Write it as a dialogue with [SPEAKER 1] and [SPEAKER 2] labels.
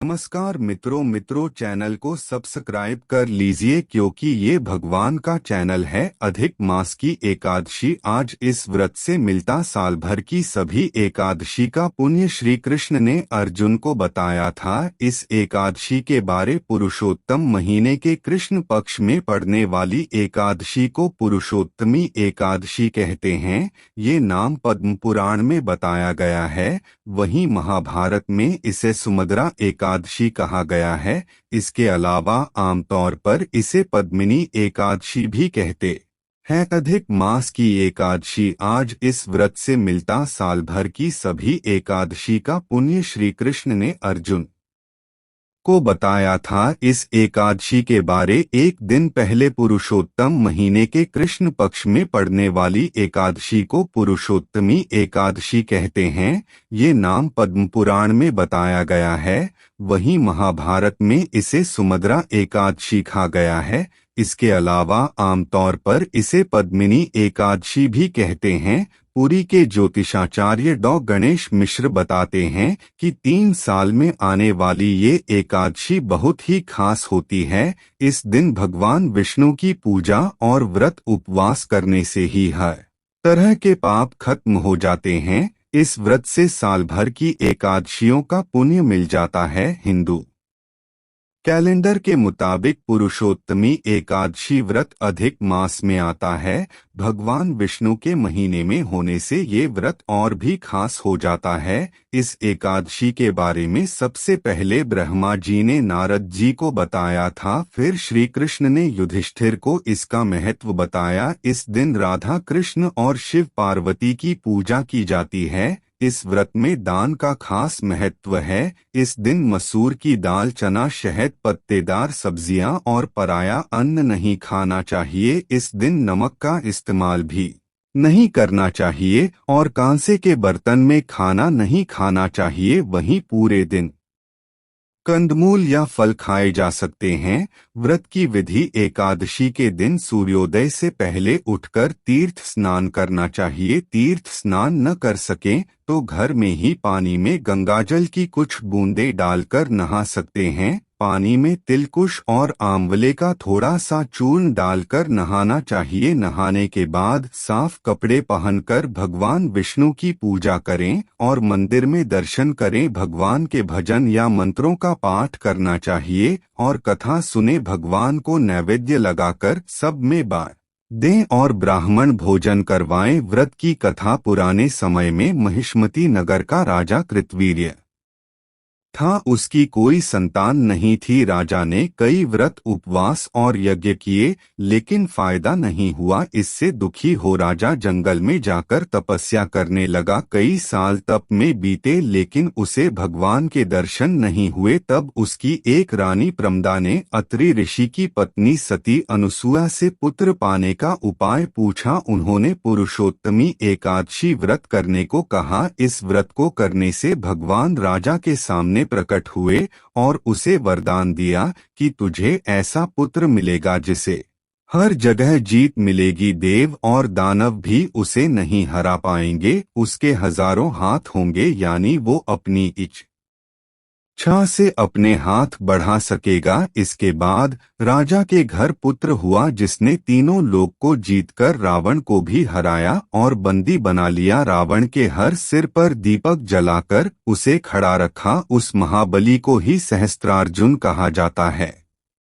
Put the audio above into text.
[SPEAKER 1] नमस्कार मित्रों चैनल को सब्सक्राइब कर लीजिए क्योंकि ये भगवान का चैनल है। अधिक मास की एकादशी आज इस व्रत से मिलता साल भर की सभी एकादशी का पुण्य श्री कृष्ण ने अर्जुन को बताया था। इस एकादशी के बारे पुरुषोत्तम महीने के कृष्ण पक्ष में पड़ने वाली एकादशी को पुरुषोत्तमी एकादशी कहते हैं। ये नाम पद्म पुराण में बताया गया है। वहीं महाभारत में इसे सुमद्रा एकादशी कहा गया है। इसके अलावा आमतौर पर इसे पद्मिनी एकादशी भी कहते हैं। अधिक मास की एकादशी आज इस व्रत से मिलता साल भर की सभी एकादशी का पुण्य श्री कृष्ण ने अर्जुन को बताया था। इस एकादशी के बारे एक दिन पहले पुरुषोत्तम महीने के कृष्ण पक्ष में पड़ने वाली एकादशी को पुरुषोत्तमी एकादशी कहते हैं। ये नाम पद्म पुराण में बताया गया है। वहीं महाभारत में इसे सुमद्रा एकादशी कहा गया है। इसके अलावा आमतौर पर इसे पद्मिनी एकादशी भी कहते हैं। पुरी के ज्योतिषाचार्य डॉ गणेश मिश्र बताते हैं कि 3 साल में आने वाली ये एकादशी बहुत ही खास होती है। इस दिन भगवान विष्णु की पूजा और व्रत उपवास करने से ही हर तरह के पाप खत्म हो जाते हैं। इस व्रत से साल भर की एकादशियों का पुण्य मिल जाता है। हिंदू कैलेंडर के मुताबिक पुरुषोत्तमी एकादशी व्रत अधिक मास में आता है। भगवान विष्णु के महीने में होने से ये व्रत और भी खास हो जाता है। इस एकादशी के बारे में सबसे पहले ब्रह्मा जी ने नारद जी को बताया था, फिर श्री कृष्ण ने युधिष्ठिर को इसका महत्व बताया। इस दिन राधा कृष्ण और शिव पार्वती की पूजा की जाती है। इस व्रत में दान का खास महत्व है। इस दिन मसूर की दाल, चना, शहद, पत्तेदार सब्जियां और पराया अन्न नहीं खाना चाहिए। इस दिन नमक का इस्तेमाल भी नहीं करना चाहिए और कांसे के बर्तन में खाना नहीं खाना चाहिए। वहीं पूरे दिन कंदमूल या फल खाए जा सकते हैं। व्रत की विधि: एकादशी के दिन सूर्योदय से पहले उठकर तीर्थ स्नान करना चाहिए। तीर्थ स्नान न कर सकें तो घर में ही पानी में गंगाजल की कुछ बूंदें डालकर नहा सकते हैं। पानी में तिलकुश और आंवले का थोड़ा सा चूर्ण डालकर नहाना चाहिए। नहाने के बाद साफ कपड़े पहनकर भगवान विष्णु की पूजा करें और मंदिर में दर्शन करें। भगवान के भजन या मंत्रों का पाठ करना चाहिए और कथा सुने। भगवान को नैवेद्य लगाकर सब में बांट दें और ब्राह्मण भोजन करवाएं। व्रत की कथा: पुराने समय में महिष्मती नगर का राजा कृतवीर्य था। उसकी कोई संतान नहीं थी। राजा ने कई व्रत, उपवास और यज्ञ किए लेकिन फायदा नहीं हुआ। इससे दुखी हो राजा जंगल में जाकर तपस्या करने लगा। कई साल तप में बीते लेकिन उसे भगवान के दर्शन नहीं हुए। तब उसकी एक रानी प्रमदा ने अत्रि ऋषि की पत्नी सती अनुसुआ से पुत्र पाने का उपाय पूछा। उन्होंने पुरुषोत्तमी एकादशी व्रत करने को कहा। इस व्रत को करने से भगवान राजा के सामने प्रकट हुए और उसे वरदान दिया कि तुझे ऐसा पुत्र मिलेगा जिसे हर जगह जीत मिलेगी। देव और दानव भी उसे नहीं हरा पाएंगे। उसके हजारों हाथ होंगे, यानी वो अपनी इच्छा से अपने हाथ बढ़ा सकेगा। इसके बाद राजा के घर पुत्र हुआ जिसने तीनों लोक को जीतकर रावण को भी हराया और बंदी बना लिया। रावण के हर सिर पर दीपक जलाकर उसे खड़ा रखा। उस महाबली को ही सहस्त्रार्जुन कहा जाता है।